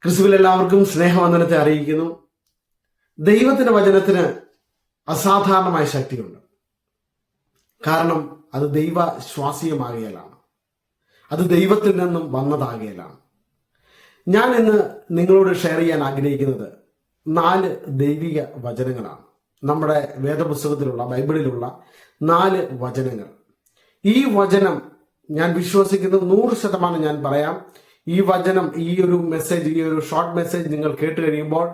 ക്രിസ്തുവിൽ എല്ലാവർക്കും സ്നേഹവന്ദനത്തെ അറിയിക്കുന്നു. ദൈവത്തിന്റെ വചനത്തിന് അസാധാരണമായ ശക്തിയുണ്ട്. കാരണം അത് ദൈവ ശ്വാസീയമാകയാലാണ്, അത് ദൈവത്തിൽ നിന്നും വന്നതാകയാലാണ്. ഞാൻ ഇന്ന് നിങ്ങളോട് ഷെയർ ചെയ്യാൻ ആഗ്രഹിക്കുന്നത് 4 ദൈവിക വചനങ്ങളാണ്. നമ്മുടെ വേദപുസ്തകത്തിലുള്ള ബൈബിളിലുള്ള 4 വചനങ്ങൾ. ഈ വചനം ഞാൻ വിശ്വസിക്കുന്നു 100% ഞാൻ പറയാം. ഈ വചനം, ഈ ഒരു മെസ്സേജ്, ഈ ഒരു ഷോർട്ട് മെസ്സേജ് നിങ്ങൾ കേട്ട് കഴിയുമ്പോൾ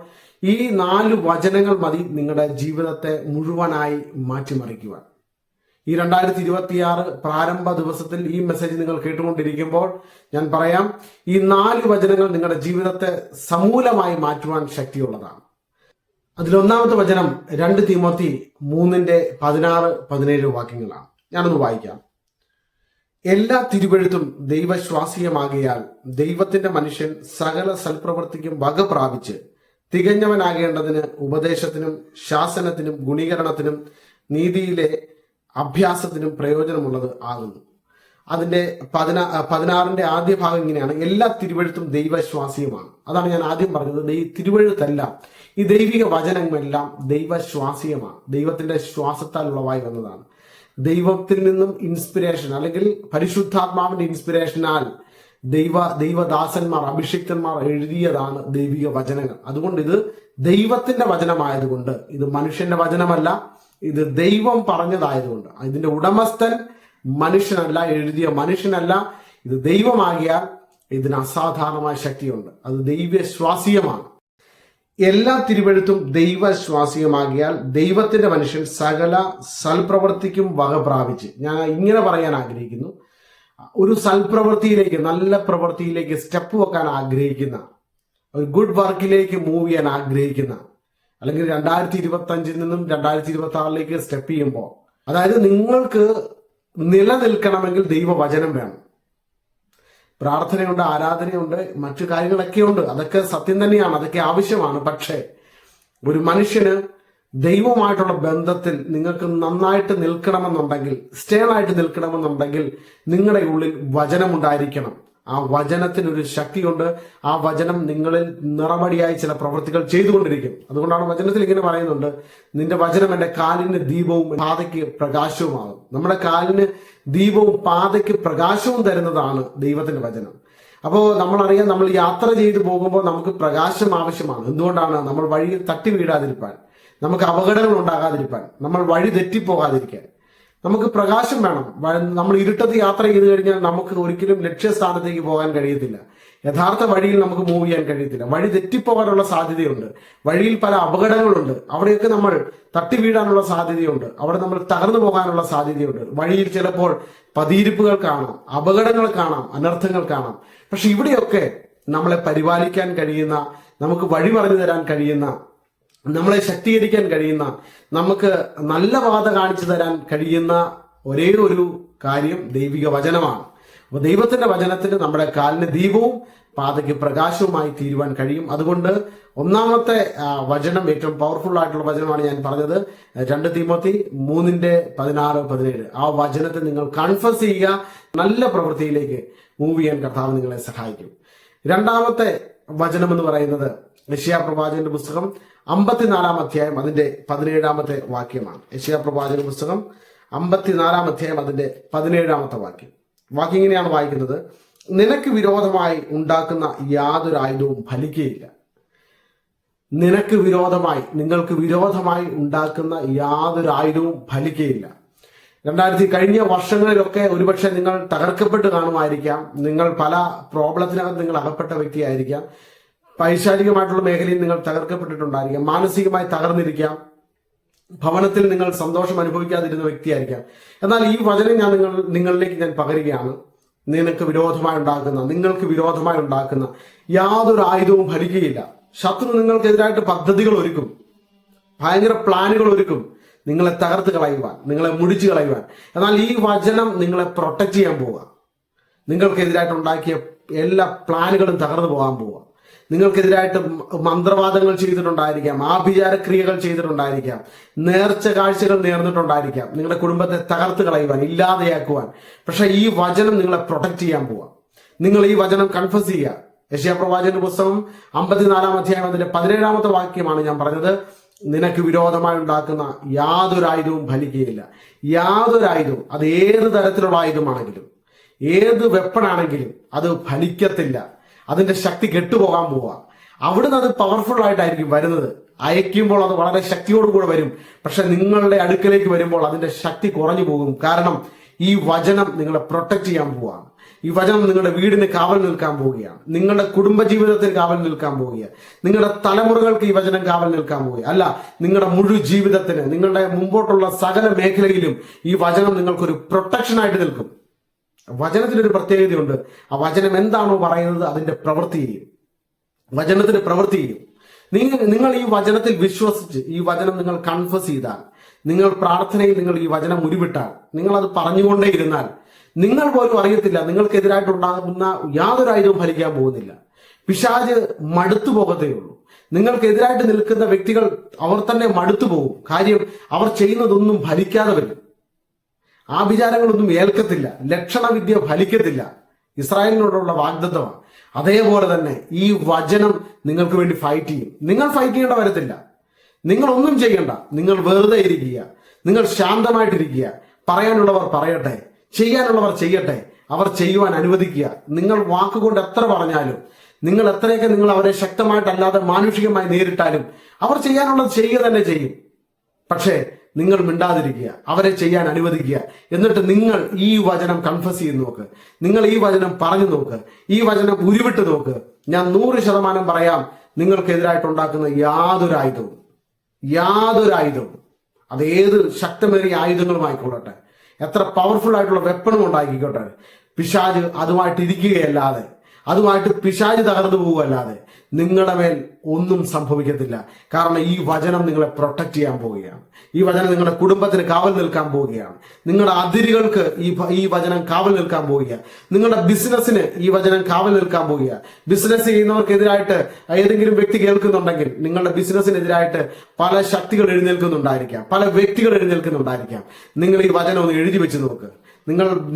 ഈ 4 വചനങ്ങൾ മതി നിങ്ങളുടെ ജീവിതത്തെ മുഴുവനായി മാറ്റിമറിക്കുവാൻ. ഈ 2026 പ്രാരംഭ ദിവസത്തിൽ ഈ മെസ്സേജ് നിങ്ങൾ കേട്ടുകൊണ്ടിരിക്കുമ്പോൾ ഞാൻ പറയാം, ഈ 4 വചനങ്ങൾ നിങ്ങളുടെ ജീവിതത്തെ സമൂലമായി മാറ്റുവാൻ ശക്തിയുള്ളതാണ്. അതിലൊന്നാമത്തെ വചനം 2 തീമോത്തി 3:16-17 വാക്യങ്ങളാണ്. ഞാനൊന്ന് വായിക്കാം. എല്ലാ തിരുവെഴുത്തും ദൈവശ്വാസീയമാകയാൽ ദൈവത്തിന്റെ മനുഷ്യൻ സകല സൽപ്രവൃത്തിക്കും വക പ്രാപിച്ച് തികഞ്ഞവനാകേണ്ടതിന് ഉപദേശത്തിനും ശാസനത്തിനും ഗുണീകരണത്തിനും നീതിയിലെ അഭ്യാസത്തിനും പ്രയോജനമുള്ളത് ആകുന്നു. അതിന്റെ 16 ആദ്യ ഭാഗം ഇങ്ങനെയാണ്: എല്ലാ തിരുവെഴുത്തും ദൈവശ്വാസീയമാണ്. അതാണ് ഞാൻ ആദ്യം പറഞ്ഞത്. ഈ തിരുവെഴുത്തെല്ലാം, ഈ ദൈവിക വചനങ്ങളെല്ലാം ദൈവശ്വാസീയമാണ്. ദൈവത്തിന്റെ ശ്വാസത്താൽ ഉളവായി വന്നതാണ്. ദൈവത്തിൽ നിന്നും ഇൻസ്പിരേഷൻ, അല്ലെങ്കിൽ പരിശുദ്ധാത്മാവിന്റെ ഇൻസ്പിരേഷനാൽ ദൈവദാസന്മാർ, അഭിഷിക്തന്മാർ എഴുതിയതാണ് ദൈവിക വചനങ്ങൾ. അതുകൊണ്ട് ഇത് ദൈവത്തിന്റെ വചനമായതുകൊണ്ട്, ഇത് മനുഷ്യന്റെ വചനമല്ല, ഇത് ദൈവം പറഞ്ഞതായതുകൊണ്ട്, ഇതിന്റെ ഉടമസ്ഥൻ മനുഷ്യനല്ല, എഴുതിയ മനുഷ്യനല്ല, ഇത് ദൈവമാകിയാൽ ഇതിന് അസാധാരണമായ ശക്തിയുണ്ട്. അത് ദൈവശ്വാസീയമാണ്. എല്ലാ തിരുവെഴുത്തും ദൈവശ്വാസീയമാകിയാൽ ദൈവത്തിന്റെ മനുഷ്യൻ സകല സൽപ്രവൃത്തിക്കും വക പ്രാപിച്ച്. ഞാൻ ഇങ്ങനെ പറയാൻ ആഗ്രഹിക്കുന്നു, ഒരു സൽപ്രവൃത്തിയിലേക്ക്, നല്ല പ്രവൃത്തിയിലേക്ക് സ്റ്റെപ്പ് വെക്കാൻ ആഗ്രഹിക്കുന്ന, ഒരു ഗുഡ് വർക്കിലേക്ക് മൂവ് ചെയ്യാൻ ആഗ്രഹിക്കുന്ന, അല്ലെങ്കിൽ 2025 നിന്നും 2026 സ്റ്റെപ്പ് ചെയ്യുമ്പോൾ, അതായത് നിങ്ങൾക്ക് നിലനിൽക്കണമെങ്കിൽ ദൈവവചനം വേണം. പ്രാർത്ഥനയുണ്ട്, ആരാധനയുണ്ട്, മറ്റു കാര്യങ്ങളൊക്കെ ഉണ്ട്. അതൊക്കെ സത്യം തന്നെയാണ്, അതൊക്കെ ആവശ്യമാണ്. പക്ഷേ ഒരു മനുഷ്യന് ദൈവമായിട്ടുള്ള ബന്ധത്തിൽ നിങ്ങൾക്ക് നന്നായിട്ട് നിൽക്കണമെന്നുണ്ടെങ്കിൽ, സ്റ്റേണായിട്ട് നിൽക്കണമെന്നുണ്ടെങ്കിൽ നിങ്ങളുടെ ഉള്ളിൽ വചനമുണ്ടായിരിക്കണം. ആ വചനത്തിനൊരു ശക്തിയുണ്ട്. ആ വചനം നിങ്ങളിൽ നിറമടിയായി ചില പ്രവൃത്തികൾ ചെയ്തുകൊണ്ടിരിക്കും. അതുകൊണ്ടാണ് വചനത്തിൽ ഇങ്ങനെ പറയുന്നുണ്ട്: നിന്റെ വചനം എൻ്റെ കാലിന് ദീപവും പാതയ്ക്ക് പ്രകാശവുമാകും. നമ്മുടെ കാലിന് ദീപവും പാതയ്ക്ക് പ്രകാശവും തരുന്നതാണ് ദൈവത്തിന്റെ വചനം. അപ്പോൾ നമ്മളറിയാം, നമ്മൾ യാത്ര ചെയ്തു പോകുമ്പോൾ നമുക്ക് പ്രകാശം ആവശ്യമാണ്. എന്തുകൊണ്ടാണ്? നമ്മൾ വഴിയിൽ തട്ടി വീഴാതിരിക്കാൻ, നമുക്ക് അപകടങ്ങൾ ഉണ്ടാകാതിരിക്കാൻ, നമ്മൾ വഴി തെറ്റിപ്പോകാതിരിക്കാൻ നമുക്ക് പ്രകാശം വേണം. നമ്മൾ ഇരുട്ടത്ത് യാത്ര ചെയ്തു കഴിഞ്ഞാൽ നമുക്ക് ഒരിക്കലും ലക്ഷ്യസ്ഥാനത്തേക്ക് പോകാൻ കഴിയത്തില്ല. യഥാർത്ഥ വഴിയിൽ നമുക്ക് മൂവ് ചെയ്യാൻ കഴിയത്തില്ല. വഴി തെറ്റിപ്പോകാനുള്ള സാധ്യതയുണ്ട്. വഴിയിൽ പല അപകടങ്ങളുണ്ട്. അവിടെയൊക്കെ നമ്മൾ തട്ടി വീഴാനുള്ള സാധ്യതയുണ്ട്. അവിടെ നമ്മൾ തകർന്നു പോകാനുള്ള സാധ്യതയുണ്ട്. വഴിയിൽ ചിലപ്പോൾ പതിയിരിപ്പുകൾ കാണാം, അപകടങ്ങൾ കാണാം, അനർത്ഥങ്ങൾ കാണാം. പക്ഷെ ഇവിടെയൊക്കെ നമ്മളെ പരിപാലിക്കാൻ കഴിയുന്ന, നമുക്ക് വഴി പറഞ്ഞു തരാൻ കഴിയുന്ന, നമ്മളെ ശക്തീകരിക്കാൻ കഴിയുന്ന, നമുക്ക് നല്ല പാത കാണിച്ചു തരാൻ കഴിയുന്ന ഒരേ ഒരു കാര്യം ദൈവിക വചനമാണ്. അപ്പൊ ദൈവത്തിന്റെ വചനത്തിന് നമ്മുടെ കാലിന് ദീപവും പാതയ്ക്ക് പ്രകാശവുമായി തീരുവാൻ കഴിയും. അതുകൊണ്ട് ഒന്നാമത്തെ വചനം, ഏറ്റവും പവർഫുൾ ആയിട്ടുള്ള വചനമാണ് ഞാൻ പറഞ്ഞത്, 2 തീമോത്തി 3:16-17. ആ വചനത്തെ നിങ്ങൾ കൺഫസ് ചെയ്യുക. നല്ല പ്രവൃത്തിയിലേക്ക് മൂവ് ചെയ്യാൻ കർത്താവ് നിങ്ങളെ സഹായിക്കും. രണ്ടാമത്തെ വചനം എന്ന് പറയുന്നത് യെശയ്യാ പ്രവാചകന്റെ പുസ്തകം 54-ാം അധ്യായം അതിന്റെ 17-ാമത്തെ വാക്യമാണ്. യെശയ്യാ പ്രവാചകന്റെ പുസ്തകം 54-ാം അധ്യായം അതിന്റെ 17-ാമത്തെ വാക്യം. വാക്യം ഇങ്ങനെയാണ് വായിക്കുന്നത്: നിനക്ക് വിരോധമായി ഉണ്ടാക്കുന്ന യാതൊരു ആയുധവും ഫലിക്കുകയില്ല. നിനക്ക് വിരോധമായി, നിങ്ങൾക്ക് വിരോധമായി ഉണ്ടാക്കുന്ന യാതൊരു ആയുധവും ഫലിക്കുകയില്ല. കഴിഞ്ഞ വർഷങ്ങളിലൊക്കെ ഒരുപക്ഷെ നിങ്ങൾ തകർക്കപ്പെട്ട് കാണുമായിരിക്കാം. നിങ്ങൾ പല പ്രോബ്ലത്തിനകത്ത് നിങ്ങൾ അകപ്പെട്ട വ്യക്തിയായിരിക്കാം. പൈശാചികമായിട്ടുള്ള മേഖലയിൽ നിങ്ങൾ തകർക്കപ്പെട്ടിട്ടുണ്ടായിരിക്കാം. മാനസികമായി തകർന്നിരിക്കാം. ഭവനത്തിൽ നിങ്ങൾ സന്തോഷം അനുഭവിക്കാതിരുന്ന വ്യക്തിയായിരിക്കാം. എന്നാൽ ഈ വചനം നിങ്ങളിലേക്ക് ഞാൻ പകരുകയാണ്. നിങ്ങൾക്ക് വിരോധമായി ഉണ്ടാക്കുന്ന യാതൊരു ആയുധവും ഫലിക്കുകയില്ല. ശത്രു നിങ്ങൾക്കെതിരായിട്ട് പദ്ധതികൾ ഒരുക്കും, ഭയങ്കര പ്ലാനുകൾ ഒരുക്കും, നിങ്ങളെ തകർത്ത് കളയുവാൻ, നിങ്ങളെ മുടിച്ചു കളയുവാൻ. എന്നാൽ ഈ വചനം നിങ്ങളെ പ്രൊട്ടക്ട് ചെയ്യാൻ പോവുക. നിങ്ങൾക്കെതിരായിട്ട് ഉണ്ടാക്കിയ എല്ലാ പ്ലാനുകളും തകർന്നു പോകാൻ പോവുക. നിങ്ങൾക്കെതിരായിട്ട് മന്ത്രവാദങ്ങൾ ചെയ്തിട്ടുണ്ടായിരിക്കാം, ആഭിചാരക്രിയകൾ ചെയ്തിട്ടുണ്ടായിരിക്കാം, നേർച്ച കാഴ്ചകൾ നേർന്നിട്ടുണ്ടായിരിക്കാം, നിങ്ങളുടെ കുടുംബത്തെ തകർത്ത് കളയുവാൻ, ഇല്ലാതെയാക്കുവാൻ. പക്ഷെ ഈ വചനം നിങ്ങളെ പ്രൊട്ടക്ട് ചെയ്യാൻ പോവാം. നിങ്ങൾ ഈ വചനം കൺഫസ് ചെയ്യുക. യെശയ്യാപ്രവാചകന്റെ പുസ്തകം 54 അധ്യായം അതിന്റെ 17 വാക്യമാണ് ഞാൻ പറഞ്ഞത്. നിനക്ക് വിരോധമായി ഉണ്ടാക്കുന്ന യാതൊരു ആയുധവും ഫലിക്കുകയില്ല. യാതൊരു ആയുധവും, അത് ഏത് തരത്തിലുള്ള ആയുധമാണെങ്കിലും, ഏത് വെപ്പണാണെങ്കിലും അത് ഫലിക്കത്തില്ല. അതിന്റെ ശക്തി കെട്ടുപോകാൻ പോവുക. അവിടുന്ന് അത് പവർഫുൾ ആയിട്ടായിരിക്കും വരുന്നത്. അയക്കുമ്പോൾ അത് വളരെ ശക്തിയോടുകൂടെ വരും. പക്ഷെ നിങ്ങളുടെ അടുക്കലേക്ക് വരുമ്പോൾ അതിന്റെ ശക്തി കുറഞ്ഞു പോകും. കാരണം ഈ വചനം നിങ്ങളെ പ്രൊട്ടക്ട് ചെയ്യാൻ പോവുകയാണ്. ഈ വചനം നിങ്ങളുടെ വീടിന് കാവൽ നിൽക്കാൻ പോവുകയാണ്. നിങ്ങളുടെ കുടുംബജീവിതത്തിന് കാവൽ നിൽക്കാൻ പോവുകയാണ്. നിങ്ങളുടെ തലമുറകൾക്ക് ഈ വചനം കാവൽ നിൽക്കാൻ പോവുക അല്ല, നിങ്ങളുടെ മുഴുവൻ ജീവിതത്തിന്, നിങ്ങളുടെ മുമ്പോട്ടുള്ള സകല മേഖലയിലും ഈ വചനം നിങ്ങൾക്കൊരു പ്രൊട്ടക്ഷനായിട്ട് നിൽക്കും. വചനത്തിനൊരു പ്രത്യേകതയുണ്ട്. ആ വചനം എന്താണോ പറയുന്നത് അതിന്റെ പ്രവൃത്തി ചെയ്യും. വചനത്തിന് പ്രവൃത്തി ചെയ്യും. നിങ്ങൾ ഈ വചനത്തിൽ വിശ്വസിച്ച് ഈ വചനം നിങ്ങൾ കൺഫസ് ചെയ്താൽ, നിങ്ങൾ പ്രാർത്ഥനയിൽ നിങ്ങൾ ഈ വചനം ഉരുവിട്ടാൽ, നിങ്ങൾ അത് പറഞ്ഞുകൊണ്ടേ ഇരുന്നാൽ, നിങ്ങൾ പോലും അറിയത്തില്ല നിങ്ങൾക്കെതിരായിട്ടുണ്ടാകുന്ന യാതൊരു ആയുധവും ഫലിക്കാൻ പോകുന്നില്ല. പിശാച് മടുത്തു പോകത്തേ ഉള്ളൂ. നിങ്ങൾക്കെതിരായിട്ട് നിൽക്കുന്ന വ്യക്തികൾ അവർ തന്നെ മടുത്തു പോകും. കാര്യം അവർ ചെയ്യുന്നതൊന്നും ഫലിക്കാതെ വരും. ആഭിചാരങ്ങളൊന്നും ഏൽക്കത്തില്ല. ലക്ഷണവിദ്യ ഫലിക്കത്തില്ല. ഇസ്രായേലിനോടുള്ള വാഗ്ദത്തമാണ്. അതേപോലെ തന്നെ ഈ വചനം നിങ്ങൾക്ക് വേണ്ടി ഫൈറ്റ് ചെയ്യും. നിങ്ങൾ ഫൈറ്റ് ചെയ്യേണ്ട വരത്തില്ല. നിങ്ങൾ ഒന്നും ചെയ്യണ്ട. നിങ്ങൾ വെറുതെ ഇരിക്കുക. നിങ്ങൾ ശാന്തമായിട്ടിരിക്കുക. പറയാനുള്ളവർ പറയട്ടെ, ചെയ്യാനുള്ളവർ ചെയ്യട്ടെ. അവർ ചെയ്യുവാൻ അനുവദിക്കുക. നിങ്ങൾ വാക്കുകൊണ്ട് എത്ര പറഞ്ഞാലും, നിങ്ങൾ എത്രയൊക്കെ നിങ്ങൾ അവരെ ശക്തമായിട്ടല്ലാതെ മാനുഷികമായി നേരിട്ടാലും അവർ ചെയ്യാനുള്ളത് ചെയ്യുക തന്നെ ചെയ്യും. പക്ഷേ നിങ്ങൾ മിണ്ടാതിരിക്കുക, അവരെ ചെയ്യാൻ അനുവദിക്കുക. എന്നിട്ട് നിങ്ങൾ ഈ വചനം കൺഫസ് ചെയ്ത് നോക്ക്. നിങ്ങൾ ഈ വചനം പറഞ്ഞു നോക്ക്. ഈ വചനം ഉരുവിട്ട് നോക്ക്. ഞാൻ 100% പറയാം, നിങ്ങൾക്കെതിരായിട്ടുണ്ടാക്കുന്ന യാതൊരു ആയുധവും അത് ഏത് ശക്തമേറിയ ആയുധങ്ങളുമായിക്കൊള്ളട്ടെ, എത്ര പവർഫുൾ ആയിട്ടുള്ള വെപ്പണും ഉണ്ടാക്കിക്കോട്ടെ, പിശാച് അതുമായിട്ട് ഇരിക്കുകയല്ലാതെ, അതുമായിട്ട് പിശാച് തകർന്നു പോവുകയല്ലാതെ നിങ്ങളുടെ മേൽ ഒന്നും സംഭവിക്കത്തില്ല. കാരണം ഈ വചനം നിങ്ങളെ പ്രൊട്ടക്ട് ചെയ്യാൻ പോവുകയാണ്. ഈ വചനം നിങ്ങളുടെ കുടുംബത്തിന് കാവൽ നിൽക്കാൻ പോവുകയാണ്. നിങ്ങളുടെ അതിരുകൾക്ക് ഈ വചനം കാവൽ നിൽക്കാൻ പോവുകയാണ്. നിങ്ങളുടെ ബിസിനസ്സിന് ഈ വചനം കാവൽ നിൽക്കാൻ പോവുകയാണ്. ബിസിനസ് ചെയ്യുന്നവർക്കെതിരായിട്ട് ഏതെങ്കിലും വ്യക്തി കേൾക്കുന്നുണ്ടെങ്കിൽ, നിങ്ങളുടെ ബിസിനസ്സിനെതിരായിട്ട് പല ശക്തികൾ എഴുന്നേൽക്കുന്നുണ്ടായിരിക്കാം, പല വ്യക്തികൾ എഴുന്നേൽക്കുന്നുണ്ടായിരിക്കാം. നിങ്ങൾ ഈ വചനം ഒന്ന് എഴുതി വെച്ച് നോക്ക്.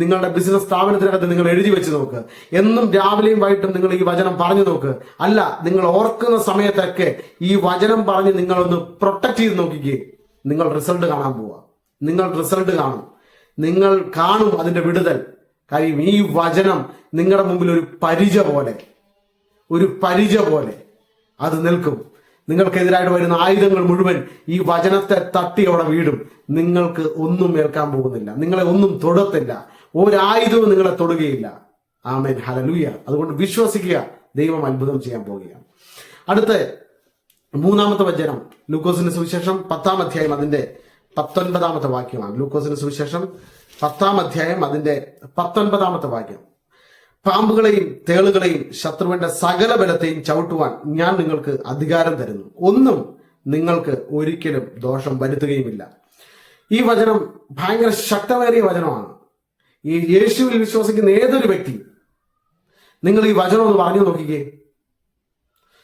നിങ്ങളുടെ ബിസിനസ് സ്ഥാപനത്തിനകത്ത് നിങ്ങൾ എഴുതി വെച്ച് നോക്ക്. എന്നും രാവിലെയും വൈകിട്ടും നിങ്ങൾ ഈ വചനം പറഞ്ഞു നോക്ക്. അല്ല, നിങ്ങൾ ഓർക്കുന്ന സമയത്തൊക്കെ ഈ വചനം പറഞ്ഞ് നിങ്ങളൊന്ന് പ്രൊട്ടക്ട് ചെയ്ത് നോക്കിക്കേ. നിങ്ങൾ റിസൾട്ട് കാണാൻ പോവുക. നിങ്ങൾ റിസൾട്ട് കാണും. നിങ്ങൾ കാണും അതിന്റെ വിടുതൽ. കാര്യം ഈ വചനം നിങ്ങളുടെ മുമ്പിൽ ഒരു പരിച പോലെ അത് നിൽക്കും. നിങ്ങൾക്കെതിരായിട്ട് വരുന്ന ആയുധങ്ങൾ മുഴുവൻ ഈ വചനത്തെ തട്ടി അവിടെ വീടും. നിങ്ങൾക്ക് ഒന്നും ഏൽക്കാൻ പോകുന്നില്ല. നിങ്ങളെ ഒന്നും തൊടത്തില്ല. ഒരായുധവും നിങ്ങളെ തൊടുകയില്ല. ആമേൻ, ഹല്ലേലൂയ. അതുകൊണ്ട് വിശ്വസിക്കുക, ദൈവം അത്ഭുതം ചെയ്യാൻ പോവുകയാണ്. അടുത്ത 3-ാമത്തെ വചനം ലൂക്കോസിന്റെ സുവിശേഷം 10-ാം അധ്യായം അതിന്റെ 19-ാമത്തെ വാക്യമാണ്. ലൂക്കോസിന്റെ സുവിശേഷം 10-ാം അധ്യായം അതിന്റെ 19-ാമത്തെ വാക്യം. പാമ്പുകളെയും തേളുകളെയും ശത്രുവിന്റെ സകല ബലത്തെയും ചവിട്ടുവാൻ ഞാൻ നിങ്ങൾക്ക് അധികാരം തരുന്നു. ഒന്നും നിങ്ങൾക്ക് ഒരിക്കലും ദോഷം വരുത്തുകയുമില്ല. ഈ വചനം ഭയങ്കര ശക്തമേറിയ വചനമാണ്. ഈ യേശുവിൽ വിശ്വസിക്കുന്ന ഏതൊരു വ്യക്തി, നിങ്ങൾ ഈ വചനം ഒന്ന് പറഞ്ഞു നോക്കിക്കേ.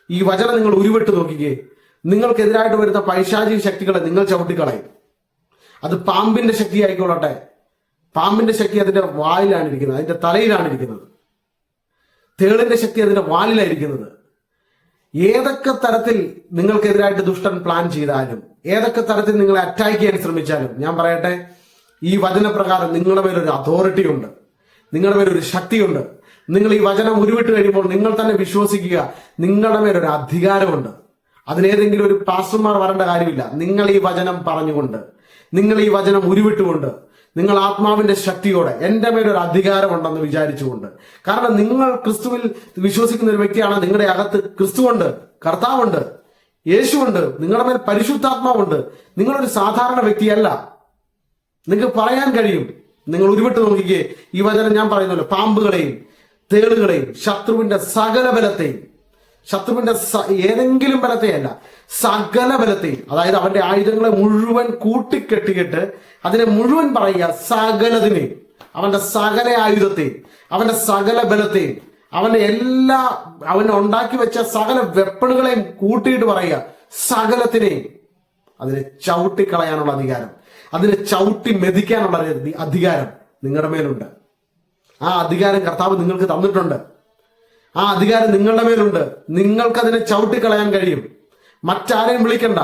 ഈ വചനം നിങ്ങൾ ഉരുവിട്ട് നോക്കിക്കേ. നിങ്ങൾക്കെതിരായിട്ട് വരുന്ന പൈശാചിക ശക്തികളെ നിങ്ങൾ ചവിട്ടിക്കളയും. അത് പാമ്പിന്റെ ശക്തി ആയിക്കൊള്ളട്ടെ. പാമ്പിന്റെ ശക്തി അതിന്റെ വായിലാണ് ഇരിക്കുന്നത്, അതിന്റെ തലയിലാണ് ഇരിക്കുന്നത്. തേളിന്റെ ശക്തി അതിന്റെ വാലിലായിരിക്കുന്നത്. ഏതൊക്കെ തരത്തിൽ നിങ്ങൾക്കെതിരായിട്ട് ദുഷ്ടൻ പ്ലാൻ ചെയ്താലും, ഏതൊക്കെ തരത്തിൽ നിങ്ങളെ അറ്റാക്ക് ചെയ്യാൻ ശ്രമിച്ചാലും, ഞാൻ പറയട്ടെ, ഈ വചനപ്രകാരം നിങ്ങളുടെ മേലൊരു അതോറിറ്റി ഉണ്ട്, നിങ്ങളുടെ മേലൊരു ശക്തിയുണ്ട്. നിങ്ങൾ ഈ വചനം ഉരുവിട്ട് കഴിയുമ്പോൾ നിങ്ങൾ തന്നെ വിശ്വസിക്കുക, നിങ്ങളുടെ മേലൊരു അധികാരമുണ്ട്. അതിനേതെങ്കിലും ഒരു പാസ്റ്റർമാർ വരേണ്ട കാര്യമില്ല. നിങ്ങൾ ഈ വചനം പറഞ്ഞുകൊണ്ട്, നിങ്ങൾ ഈ വചനം ഉരുവിട്ടുകൊണ്ട്, നിങ്ങൾ ആത്മാവിന്റെ ശക്തിയോടെ എന്റെ മേലൊരു അധികാരമുണ്ടെന്ന് വിചാരിച്ചുകൊണ്ട്, കാരണം നിങ്ങൾ ക്രിസ്തുവിൽ വിശ്വസിക്കുന്ന ഒരു വ്യക്തിയാണ്. നിങ്ങളുടെ അകത്ത് ക്രിസ്തുവുണ്ട്, കർത്താവുണ്ട്, യേശുവുണ്ട്, നിങ്ങളുടെ മേൽ പരിശുദ്ധാത്മാവുണ്ട്. നിങ്ങളൊരു സാധാരണ വ്യക്തിയല്ല. നിങ്ങൾക്ക് പറയാൻ കഴിയും. നിങ്ങൾ ഉരുവിട്ട് നോക്കിക്കേ. ഈ വചനം ഞാൻ പറയുന്നല്ലോ, പാമ്പുകളെയും തേളുകളെയും ശത്രുവിന്റെ സകല ബലത്തെയും, ശത്രുവിന്റെ ഏതെങ്കിലും ബലത്തെയല്ല, സകല ബലത്തെയും, അതായത് അവന്റെ ആയുധങ്ങളെ മുഴുവൻ കൂട്ടിക്കെട്ടിയിട്ട് അതിനെ മുഴുവൻ പറയുക, സകലതിനെയും, അവന്റെ സകല ആയുധത്തെയും, അവന്റെ സകല ബലത്തെയും, അവനെ ഉണ്ടാക്കി വെച്ച സകല വെപ്പണുകളെയും കൂട്ടിയിട്ട് പറയുക, സകലത്തിനെയും. അതിനെ ചവിട്ടിക്കളയാനുള്ള അധികാരം, അതിനെ ചവിട്ടി മെതിക്കാനുള്ള അധികാരം നിങ്ങളുടെ മേലുണ്ട്. ആ അധികാരം കർത്താവ് നിങ്ങൾക്ക് തന്നിട്ടുണ്ട്. ആ അധികാരം നിങ്ങളുടെ മേലുണ്ട്. നിങ്ങൾക്കതിനെ ചവിട്ടിക്കളയാൻ കഴിയും. മറ്റാരെയും വിളിക്കണ്ട.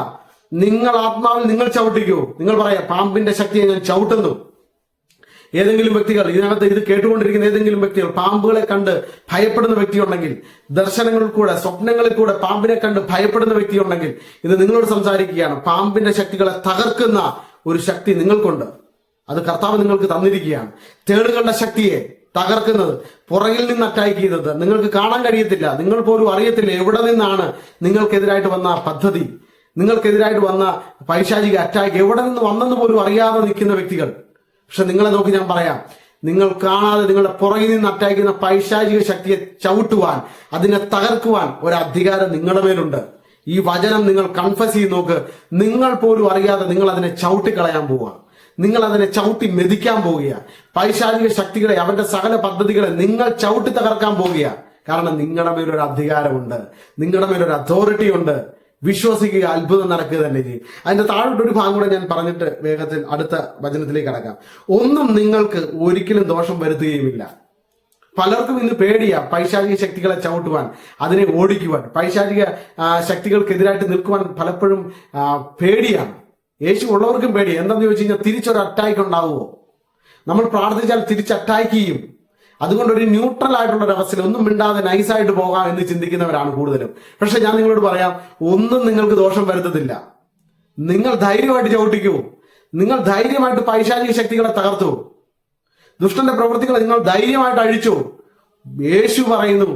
നിങ്ങൾ ആത്മാവിൽ നിങ്ങൾ ചവിട്ടിക്കൂ. നിങ്ങൾ പറയാം, പാമ്പിന്റെ ശക്തിയെ ഞാൻ ചവിട്ടുന്നു. ഏതെങ്കിലും വ്യക്തികൾ ഇതിനകത്ത് ഇത് കേട്ടുകൊണ്ടിരിക്കുന്ന ഏതെങ്കിലും വ്യക്തികൾ പാമ്പുകളെ കണ്ട് ഭയപ്പെടുന്ന വ്യക്തിയുണ്ടെങ്കിൽ, ദർശനങ്ങളിൽ കൂടെ സ്വപ്നങ്ങളിൽ കൂടെ പാമ്പിനെ കണ്ട് ഭയപ്പെടുന്ന വ്യക്തിയുണ്ടെങ്കിൽ, ഇത് നിങ്ങളോട് സംസാരിക്കുകയാണ്. പാമ്പിന്റെ ശക്തികളെ തകർക്കുന്ന ഒരു ശക്തി നിങ്ങൾക്കുണ്ട്. അത് കർത്താവ് നിങ്ങൾക്ക് തന്നിരിക്കുകയാണ്. തേളുകളുടെ ശക്തിയെ തകർക്കുന്നത്, പുറകിൽ നിന്ന് അറ്റാക്ക് ചെയ്തത് നിങ്ങൾക്ക് കാണാൻ കഴിയത്തില്ല. നിങ്ങൾ പോലും അറിയത്തില്ല എവിടെ നിന്നാണ് നിങ്ങൾക്കെതിരായിട്ട് വന്ന പദ്ധതി, നിങ്ങൾക്കെതിരായിട്ട് വന്ന പൈശാചിക അറ്റാക്ക് എവിടെ നിന്ന് വന്നെന്ന് പോലും അറിയാതെ നിൽക്കുന്ന വ്യക്തികൾ. പക്ഷെ നിങ്ങളെ നോക്കി ഞാൻ പറയാം, നിങ്ങൾ കാണാതെ നിങ്ങളുടെ പുറകിൽ നിന്ന് അറ്റാക്ക് ചെയ്യുന്ന പൈശാചിക ശക്തിയെ ചവിട്ടുവാൻ, അതിനെ തകർക്കുവാൻ ഒരു അധികാരം നിങ്ങളുടെ മേലുണ്ട്. ഈ വചനം നിങ്ങൾ കൺഫസ് ചെയ്ത് നോക്ക്. നിങ്ങൾ പോലും അറിയാതെ നിങ്ങൾ അതിനെ ചവിട്ടിക്കളയാൻ പോവുക. നിങ്ങൾ അതിനെ ചവിട്ടി മെതിക്കാൻ പോവുക. പൈശാചിക ശക്തികളെ, അവരുടെ സകല പദ്ധതികളെ നിങ്ങൾ ചവിട്ടി തകർക്കാൻ പോവുക. കാരണം നിങ്ങളുടെ മേലൊരു അധികാരമുണ്ട്, നിങ്ങളുടെ മേലൊരു അതോറിറ്റി ഉണ്ട്. വിശ്വസിക്കുക, അത്ഭുതം നടക്കുക തന്നെ ചെയ്യും. അതിന്റെ താഴോട്ടൊരു ഭാഗം കൂടെ ഞാൻ പറഞ്ഞിട്ട് വേഗത്തിൽ അടുത്ത വചനത്തിലേക്ക് കടക്കാം. ഒന്നും നിങ്ങൾക്ക് ഒരിക്കലും ദോഷം വരുത്തുകയുമില്ല. പലർക്കും ഇന്ന് പേടിയാ പൈശാചിക ശക്തികളെ ചവിട്ടുവാൻ, അതിനെ ഓടിക്കുവാൻ, പൈശാചിക ശക്തികൾക്കെതിരായിട്ട് നിൽക്കുവാൻ പലപ്പോഴും പേടിയാണ്. യേശു ഉള്ളവർക്കും പേടി. എന്താന്ന് ചോദിച്ചു കഴിഞ്ഞാൽ തിരിച്ചൊരു അറ്റാക്ക് ഉണ്ടാവുമോ? നമ്മൾ പ്രാർത്ഥിച്ചാൽ തിരിച്ച് അറ്റാക്ക് ചെയ്യും. അതുകൊണ്ട് ഒരു ന്യൂട്രൽ ആയിട്ടുള്ള ഒരു അവസ്ഥയിൽ ഒന്നും മിണ്ടാതെ നൈസായിട്ട് പോകാം എന്ന് ചിന്തിക്കുന്നവരാണ് കൂടുതലും. പക്ഷെ ഞാൻ നിങ്ങളോട് പറയാം, ഒന്നും നിങ്ങൾക്ക് ദോഷം വരുത്തത്തില്ല. നിങ്ങൾ ധൈര്യമായിട്ട് ചവിട്ടിക്കൂ. നിങ്ങൾ ധൈര്യമായിട്ട് പൈശാചിക ശക്തികളെ തകർത്തു. ദുഷ്ടന്റെ പ്രവൃത്തികളെ നിങ്ങൾ ധൈര്യമായിട്ട് അഴിച്ചു. യേശു പറയുന്നു,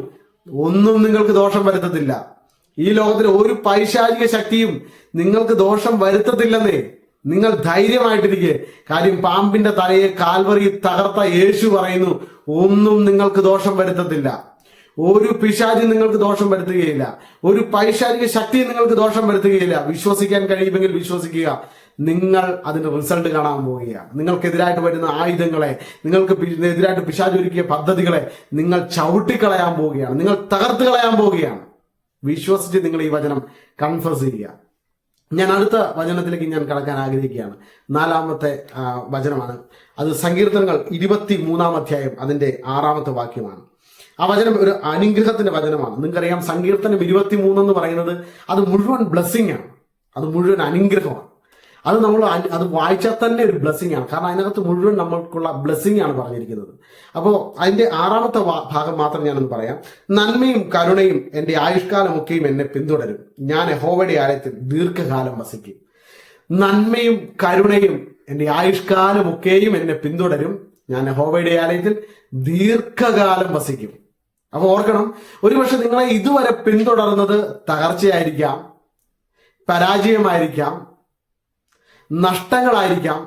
ഒന്നും നിങ്ങൾക്ക് ദോഷം വരുത്തത്തില്ല. ഈ ലോകത്തിൽ ഒരു പൈശാചിക ശക്തിയും നിങ്ങൾക്ക് ദോഷം വരുത്തത്തില്ലെന്നേ. നിങ്ങൾ ധൈര്യമായിട്ടിരിക്കെ. കാര്യം പാമ്പിന്റെ തലയെ കാൽവറി തകർത്ത യേശു പറയുന്നു, ഒന്നും നിങ്ങൾക്ക് ദോഷം വരുത്തത്തില്ല. ഒരു പിശാചി നിങ്ങൾക്ക് ദോഷം വരുത്തുകയില്ല. ഒരു പൈശാചിക ശക്തി നിങ്ങൾക്ക് ദോഷം വരുത്തുകയില്ല. വിശ്വസിക്കാൻ കഴിയുമെങ്കിൽ വിശ്വസിക്കുക. നിങ്ങൾ അതിന്റെ റിസൾട്ട് കാണാൻ പോവുകയാണ്. നിങ്ങൾക്കെതിരായിട്ട് വരുന്ന ആയുധങ്ങളെ, നിങ്ങൾക്ക് എതിരായിട്ട് പിശാച് ഒരുക്കിയ പദ്ധതികളെ നിങ്ങൾ ചവിട്ടിക്കളയാൻ പോവുകയാണ്. നിങ്ങൾ തകർത്ത് കളയാൻ പോവുകയാണ്. വിശ്വസിച്ച് നിങ്ങൾ ഈ വചനം കൺഫസ് ചെയ്യുക. ഞാൻ അടുത്ത വചനത്തിലേക്ക് ഞാൻ കടക്കാൻ ആഗ്രഹിക്കുകയാണ്. 4-ാമത്തെ വചനമാണ്. അത് സങ്കീർത്തനങ്ങൾ 23-ാം അധ്യായം അതിന്റെ 6-ാമത്തെ വാക്യമാണ്. ആ വചനം ഒരു അനുഗ്രഹത്തിന്റെ വചനമാണ്. നിങ്ങൾക്കറിയാം, സങ്കീർത്തനം 23 എന്ന് പറയുന്നത് അത് മുഴുവൻ ബ്ലെസ്സിംഗ് ആണ്, അത് മുഴുവൻ അനുഗ്രഹമാണ്. അത് നമ്മൾ അത് വായിച്ചാൽ തന്നെ ഒരു ബ്ലെസ്സിംഗ് ആണ്. കാരണം അതിനകത്ത് മുഴുവൻ നമ്മൾക്കുള്ള ബ്ലെസ്സിംഗ് ആണ് പറഞ്ഞിരിക്കുന്നത്. അപ്പോൾ അതിന്റെ 6-ാമത്തെ ഭാഗം മാത്രം ഞാനൊന്ന് പറയാം. നന്മയും കരുണയും എൻ്റെ ആയുഷ്കാലമൊക്കെയും എന്നെ പിന്തുടരും. ഞാൻ യഹോവയുടെ ആലയത്തിൽ ദീർഘകാലം വസിക്കും. നന്മയും കരുണയും എൻ്റെ ആയുഷ്കാലമൊക്കെയും എന്നെ പിന്തുടരും. ഞാൻ യഹോവയുടെ ആലയത്തിൽ ദീർഘകാലം വസിക്കും. അപ്പൊ ഓർക്കണം, ഒരുപക്ഷെ നിങ്ങളെ ഇതുവരെ പിന്തുടർന്നത് തകർച്ചയായിരിക്കാം, പരാജയമായിരിക്കാം, നഷ്ടങ്ങളായിരിക്കാം,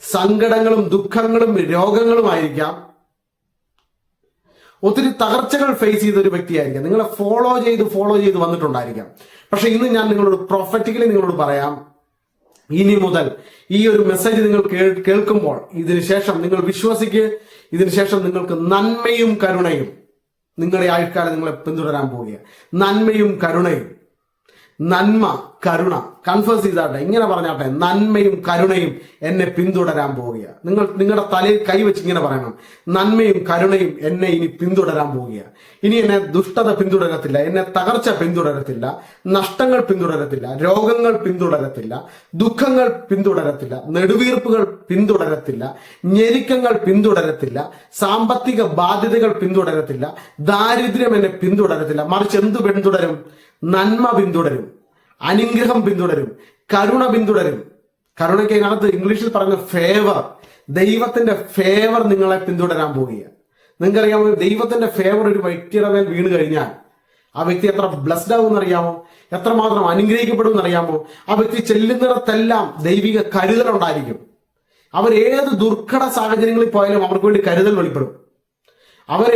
സങ്കടങ്ങളും ദുഃഖങ്ങളും രോഗങ്ങളുമായിരിക്കാം. ഒത്തിരി തകർച്ചകൾ ഫേസ് ചെയ്ത ഒരു വ്യക്തിയായിരിക്കാം. നിങ്ങളെ ഫോളോ ചെയ്ത് വന്നിട്ടുണ്ടായിരിക്കാം. പക്ഷെ ഇന്ന് ഞാൻ നിങ്ങളോട് പ്രൊഫറ്റിക്കലി നിങ്ങളോട് പറയാം, ഇനി മുതൽ ഈ ഒരു മെസ്സേജ് നിങ്ങൾ കേൾക്കുമ്പോൾ ഇതിനുശേഷം നിങ്ങൾ വിശ്വസിക്കുക. ഇതിനുശേഷം നിങ്ങൾക്ക് നന്മയും കരുണയും നിങ്ങളുടെ ആയുഷ്കാലം നിങ്ങളെ പിന്തുടരാൻ പോവുക. നന്മയും കരുണയും, നന്മ കരുണ കൺഫേസ് ചെയ്താട്ടെ, ഇങ്ങനെ പറഞ്ഞാട്ടെ, നന്മയും കരുണയും എന്നെ പിന്തുടരാൻ പോവുക. നിങ്ങൾ നിങ്ങളുടെ തലയിൽ കൈവച്ച് ഇങ്ങനെ പറയണം, നന്മയും കരുണയും എന്നെ ഇനി പിന്തുടരാൻ പോവുക. ഇനി എന്നെ ദുഷ്ടത പിന്തുടരത്തില്ല, എന്നെ തകർച്ച പിന്തുടരത്തില്ല, നഷ്ടങ്ങൾ പിന്തുടരത്തില്ല, രോഗങ്ങൾ പിന്തുടരത്തില്ല, ദുഃഖങ്ങൾ പിന്തുടരത്തില്ല, നെടുവീർപ്പുകൾ പിന്തുടരത്തില്ല, ഞെരുക്കങ്ങൾ പിന്തുടരത്തില്ല, സാമ്പത്തിക ബാധ്യതകൾ പിന്തുടരത്തില്ല, ദാരിദ്ര്യം എന്നെ പിന്തുടരത്തില്ല. മറിച്ച് എന്ത് പിന്തുടരും? നന്മ പിന്തുടരും, അനുഗ്രഹം പിന്തുടരും, കരുണ പിന്തുടരും. കരുണയ്ക്ക് അതിനകത്ത് ഇംഗ്ലീഷിൽ പറഞ്ഞ ഫേവർ, ദൈവത്തിന്റെ ഫേവർ നിങ്ങളെ പിന്തുടരാൻ പോവുക. നിങ്ങൾക്കറിയാമോ, ദൈവത്തിന്റെ ഫേവർ ഒരു വ്യക്തിയുടെ മേൽ വീണ് കഴിഞ്ഞാൽ ആ വ്യക്തി എത്ര ബ്ലസ്ഡ് ആവും എന്നറിയാമോ? എത്രമാത്രം അനുഗ്രഹിക്കപ്പെടും എന്നറിയാമോ? ആ വ്യക്തി ചെല്ലുന്നിടത്തെല്ലാം ദൈവിക കരുതൽ ഉണ്ടായിരിക്കും. അവർ ഏത് ദുർഘട സാഹചര്യങ്ങളിൽ പോയാലും അവർക്ക് വേണ്ടി കരുതൽ വെളിപ്പെടും. അവർ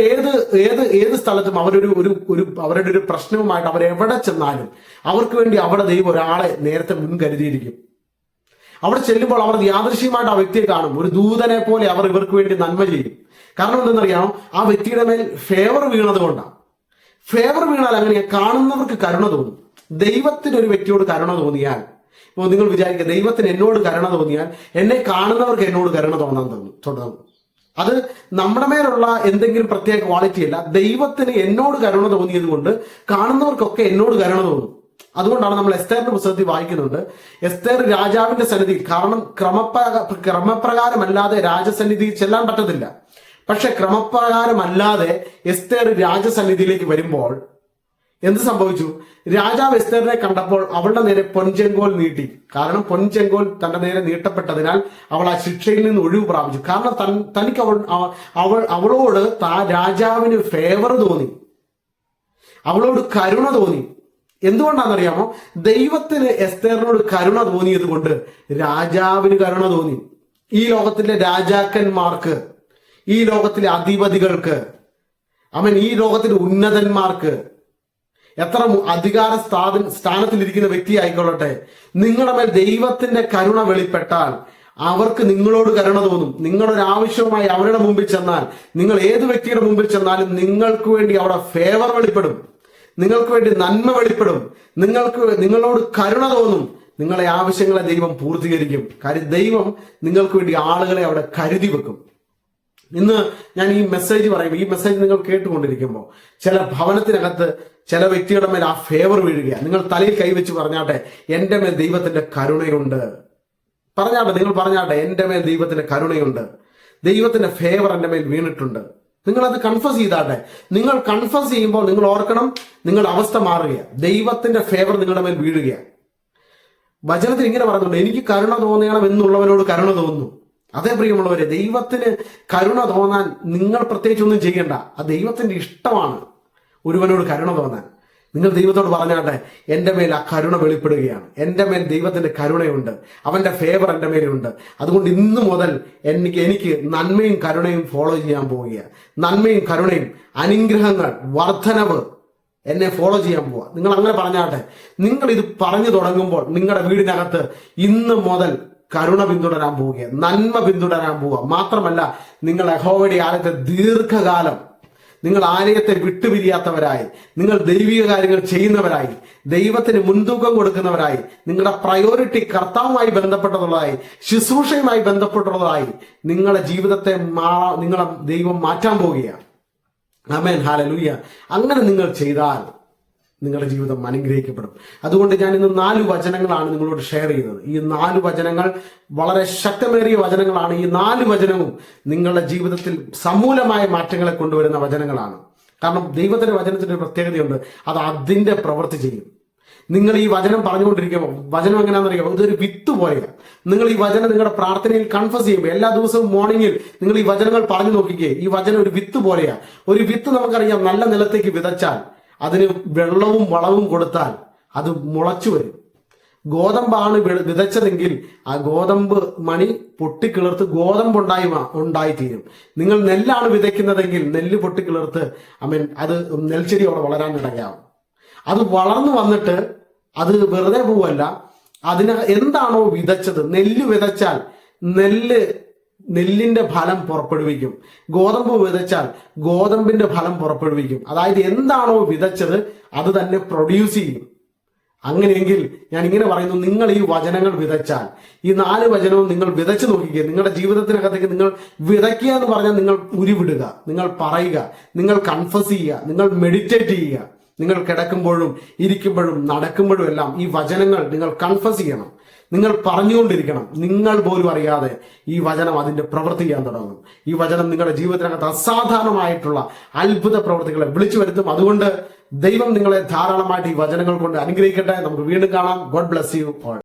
ഏത് സ്ഥലത്തും അവരുടെ ഒരു പ്രശ്നവുമായിട്ട് അവരെവിടെ ചെന്നാലും അവർക്ക് വേണ്ടി അവിടെ ദൈവം ഒരാളെ നേരത്തെ മുൻകരുതിയിരിക്കും. അവിടെ ചെല്ലുമ്പോൾ അവർ യാദൃശ്യമായിട്ട് ആ വ്യക്തിയെ കാണും. ഒരു ദൂതനെ പോലെ അവർ ഇവർക്ക് വേണ്ടി നന്മ ചെയ്യും. കാരണം എന്തെന്നറിയാമോ? ആ വ്യക്തിയുടെ മേൽ ഫേവർ വീണത് കൊണ്ടാണ്. ഫേവർ വീണാൽ അങ്ങനെ കാണുന്നവർക്ക് കരുണ തോന്നും. ദൈവത്തിന് ഒരു വ്യക്തിയോട് കരുണ തോന്നിയാൽ, ഇപ്പോൾ നിങ്ങൾ വിചാരിക്കുക, ദൈവത്തിന് എന്നോട് കരുണ തോന്നിയാൽ എന്നെ കാണുന്നവർക്ക് എന്നോട് കരുണ തോന്നാൻ തുടങ്ങും. അത് നമ്മുടെ മേലുള്ള എന്തെങ്കിലും പ്രത്യേക ക്വാളിറ്റി അല്ല. ദൈവത്തിന് എന്നോട് കരുണ തോന്നിയത് കൊണ്ട് കാണുന്നവർക്കൊക്കെ എന്നോട് കരുണ തോന്നും. അതുകൊണ്ടാണ് നമ്മൾ എസ്തേറിന്റെ പുസ്തകത്തിൽ വായിക്കുന്നുണ്ട്, എസ്തേർ രാജാവിന്റെ സന്നിധി, കാരണം ക്രമപ്രകാരമല്ലാതെ രാജസന്നിധിയിൽ ചെല്ലാൻ പറ്റത്തില്ല. പക്ഷെ ക്രമപ്രകാരമല്ലാതെ എസ്തേർ രാജസന്നിധിയിലേക്ക് വരുമ്പോൾ എന്ത് സംഭവിച്ചു? രാജാവ് എസ്തേറിനെ കണ്ടപ്പോൾ അവളുടെ നേരെ പൊൻചെങ്കോൽ നീട്ടി. കാരണം പൊൻചെങ്കോൽ തന്റെ നേരെ നീട്ടപ്പെട്ടതിനാൽ അവൾ ആ ശിക്ഷയിൽ നിന്ന് ഒഴിവ് പ്രാപിച്ചു. കാരണം തനിക്ക് അവളോട് രാജാവിന് ഫേവർ തോന്നി, അവളോട് കരുണ തോന്നി. എന്തുകൊണ്ടാണെന്നറിയാമോ? ദൈവത്തിന് എസ്തേറിനോട് കരുണ തോന്നിയത് കൊണ്ട് രാജാവിന് കരുണ തോന്നി. ഈ ലോകത്തിലെ രാജാക്കന്മാർക്ക്, ഈ ലോകത്തിലെ അധിപതികൾക്ക്, ഈ ലോകത്തിലെ ഉന്നതന്മാർക്ക്, എത്ര അധികാര സ്ഥാനത്തിലിരിക്കുന്ന വ്യക്തി ആയിക്കൊള്ളട്ടെ, നിങ്ങളുടെ മേൽ ദൈവത്തിന്റെ കരുണ വെളിപ്പെട്ടാൽ അവർക്ക് നിങ്ങളോട് കരുണ തോന്നും. നിങ്ങളൊരാവശ്യവുമായി അവരുടെ മുമ്പിൽ ചെന്നാൽ, നിങ്ങൾ ഏത് വ്യക്തിയുടെ മുമ്പിൽ ചെന്നാലും നിങ്ങൾക്ക് വേണ്ടി അവിടെ ഫേവർ വെളിപ്പെടും, നിങ്ങൾക്ക് വേണ്ടി നന്മ വെളിപ്പെടും, നിങ്ങളോട് കരുണ തോന്നും. നിങ്ങളെ ആവശ്യങ്ങളെ ദൈവം പൂർത്തീകരിക്കും. കാര്യം ദൈവം നിങ്ങൾക്ക് വേണ്ടി ആളുകളെ അവിടെ കരുതി വെക്കും. ഇന്ന് ഞാൻ ഈ മെസ്സേജ് പറയുമ്പോൾ, ഈ മെസ്സേജ് നിങ്ങൾ കേട്ടുകൊണ്ടിരിക്കുമ്പോൾ ചില ഭവനത്തിനകത്ത് ചില വ്യക്തിയുടെ മേൽ ആ ഫേവർ വീഴുക. നിങ്ങൾ തലയിൽ കൈവച്ച് പറഞ്ഞാട്ടെ, എന്റെ മേൽ ദൈവത്തിന്റെ കരുണയുണ്ട്. പറഞ്ഞാട്ടെ, നിങ്ങൾ പറഞ്ഞാട്ടെ, എന്റെ മേൽ ദൈവത്തിന്റെ കരുണയുണ്ട്, ദൈവത്തിന്റെ ഫേവർ എന്റെ മേൽ വീണിട്ടുണ്ട്. നിങ്ങളത് കൺഫസ് ചെയ്താട്ടെ. നിങ്ങൾ കൺഫസ് ചെയ്യുമ്പോൾ നിങ്ങൾ ഓർക്കണം, നിങ്ങളുടെ അവസ്ഥ മാറുകയാണ്, ദൈവത്തിന്റെ ഫേവർ നിങ്ങളുടെ മേൽ വീഴുകയാണ്. വചനത്തിൽ ഇങ്ങനെ പറയുന്നുണ്ട്, എനിക്ക് കരുണ തോന്നണം എന്നുള്ളവനോട് കരുണ തോന്നുന്നു. അതേ പ്രിയമുള്ളവരെ, ദൈവത്തിന് കരുണ തോന്നാൻ നിങ്ങൾ പ്രത്യേകിച്ച് ഒന്നും ചെയ്യണ്ട. അത് ദൈവത്തിന്റെ ഇഷ്ടമാണ് ഒരുവനോട് കരുണ തോന്നാൻ. നിങ്ങൾ ദൈവത്തോട് പറഞ്ഞാട്ടെ, എന്റെ മേൽ ആ കരുണ വെളിപ്പെടുകയാണ്, എന്റെ മേൽ ദൈവത്തിന്റെ കരുണയുണ്ട്, അവന്റെ ഫേവർ എന്റെ മേലുണ്ട്. അതുകൊണ്ട് ഇന്നു മുതൽ എനിക്ക് നന്മയും കരുണയും ഫോളോ ചെയ്യാൻ പോവുകയാണ്. നന്മയും കരുണയും അനുഗ്രഹങ്ങൾ വർധനവ് എന്നെ ഫോളോ ചെയ്യാൻ പോവുക. നിങ്ങൾ അങ്ങനെ പറഞ്ഞാട്ടെ. നിങ്ങൾ ഇത് പറഞ്ഞു തുടങ്ങുമ്പോൾ നിങ്ങളുടെ വീടിനകത്ത് ഇന്ന് മുതൽ കരുണ പിന്തുടരാൻ പോവുകയാണ്, നന്മ പിന്തുടരാൻ പോവുക. മാത്രമല്ല, നിങ്ങൾ യഹോവയുടെ ആലയത്തെ ദീർഘകാലം നിങ്ങൾ ആലയത്തെ വിട്ടുപിരിയാത്തവരായി, നിങ്ങൾ ദൈവിക കാര്യങ്ങൾ ചെയ്യുന്നവരായി, ദൈവത്തിന് മുൻതൂക്കം കൊടുക്കുന്നവരായി, നിങ്ങളുടെ പ്രയോറിറ്റി കർത്താവുമായി ബന്ധപ്പെട്ടതുള്ളതായി, ശുശ്രൂഷയുമായി ബന്ധപ്പെട്ടുള്ളതായി നിങ്ങളുടെ ജീവിതത്തെ നിങ്ങളെ ദൈവം മാറ്റാൻ പോവുകയാണ്. ആമേൻ, ഹല്ലേലൂയ. അങ്ങനെ നിങ്ങൾ ചെയ്താൽ നിങ്ങളുടെ ജീവിതം അനുഗ്രഹിക്കപ്പെടും. അതുകൊണ്ട് ഞാൻ ഇന്ന് 4 വചനങ്ങളാണ് നിങ്ങളോട് ഷെയർ ചെയ്യുന്നത്. ഈ 4 വചനങ്ങൾ വളരെ ശക്തമേറിയ വചനങ്ങളാണ്. ഈ 4 വചനവും നിങ്ങളുടെ ജീവിതത്തിൽ സമൂലമായ മാറ്റങ്ങളെ കൊണ്ടുവരുന്ന വചനങ്ങളാണ്. കാരണം ദൈവത്തിന്റെ വചനത്തിന്റെ ഒരു പ്രത്യേകതയുണ്ട്, അത് അതിന്റെ പ്രവൃത്തി ചെയ്യും. നിങ്ങൾ ഈ വചനം പറഞ്ഞുകൊണ്ടിരിക്കുമ്പോൾ, വചനം എങ്ങനെയാണെന്നറിയാമോ? ഇതൊരു വിത്ത് പോലെയാണ്. നിങ്ങൾ ഈ വചനം നിങ്ങളുടെ പ്രാർത്ഥനയിൽ കൺഫസ് ചെയ്യുമ്പോൾ, എല്ലാ ദിവസവും മോർണിംഗിൽ നിങ്ങൾ ഈ വചനങ്ങൾ പറഞ്ഞു നോക്കിക്കേ. ഈ വചനം ഒരു വിത്ത് പോലെയാണ്. ഒരു വിത്ത് നമുക്കറിയാം, നല്ല നിലത്തേക്ക് വിതച്ചാൽ, അതിന് വെള്ളവും വളവും കൊടുത്താൽ അത് മുളച്ചു വരും. ഗോതമ്പാണ് വിതച്ചതെങ്കിൽ ആ ഗോതമ്പ് മണി പൊട്ടിക്കിളിർത്ത് ഉണ്ടായിത്തീരും. നിങ്ങൾ നെല്ലാണ് വിതയ്ക്കുന്നതെങ്കിൽ നെല്ല് പൊട്ടിക്കിളിർത്ത് അത് നെൽച്ചെടി അവിടെ വളരാൻ ഇടയാവും. അത് വളർന്നു വന്നിട്ട് അത് വെറുതെ പോവല്ല, അതിന് എന്താണോ വിതച്ചത്, നെല്ല് വിതച്ചാൽ നെല്ലിന്റെ ഫലം പുറപ്പെടുവിക്കും, ഗോതമ്പ് വിതച്ചാൽ ഗോതമ്പിന്റെ ഫലം പുറപ്പെടുവിക്കും. അതായത് എന്താണോ വിതച്ചത് അത് തന്നെ പ്രൊഡ്യൂസ് ചെയ്യും. അങ്ങനെയെങ്കിൽ ഞാൻ ഇങ്ങനെ പറയുന്നു, നിങ്ങൾ ഈ വചനങ്ങൾ വിതച്ചാൽ, ഈ 4 വചനവും നിങ്ങൾ വിതച്ചു നോക്കിക്കുക. നിങ്ങളുടെ ജീവിതത്തിനകത്തേക്ക് നിങ്ങൾ വിതയ്ക്കുക എന്ന് പറഞ്ഞാൽ നിങ്ങൾ ഉരുവിടുക, നിങ്ങൾ പറയുക, നിങ്ങൾ കൺഫസ് ചെയ്യുക, നിങ്ങൾ മെഡിറ്റേറ്റ് ചെയ്യുക. നിങ്ങൾ കിടക്കുമ്പോഴും ഇരിക്കുമ്പോഴും നടക്കുമ്പോഴും എല്ലാം ഈ വചനങ്ങൾ നിങ്ങൾ കൺഫസ് ചെയ്യണം, നിങ്ങൾ പറഞ്ഞുകൊണ്ടിരിക്കണം. നിങ്ങൾ പോലും അറിയാതെ ഈ വചനം അതിന്റെ പ്രവൃത്തി ചെയ്യാൻ തുടങ്ങും. ഈ വചനം നിങ്ങളുടെ ജീവിതത്തിനകത്ത് അസാധാരണമായിട്ടുള്ള അത്ഭുത പ്രവൃത്തികളെ വിളിച്ചു വരുത്തും. അതുകൊണ്ട് ദൈവം നിങ്ങളെ ധാരാളമായിട്ട് ഈ വചനങ്ങൾ കൊണ്ട് അനുഗ്രഹിക്കട്ടെ. നമുക്ക് വീണ്ടും കാണാം. God bless you all.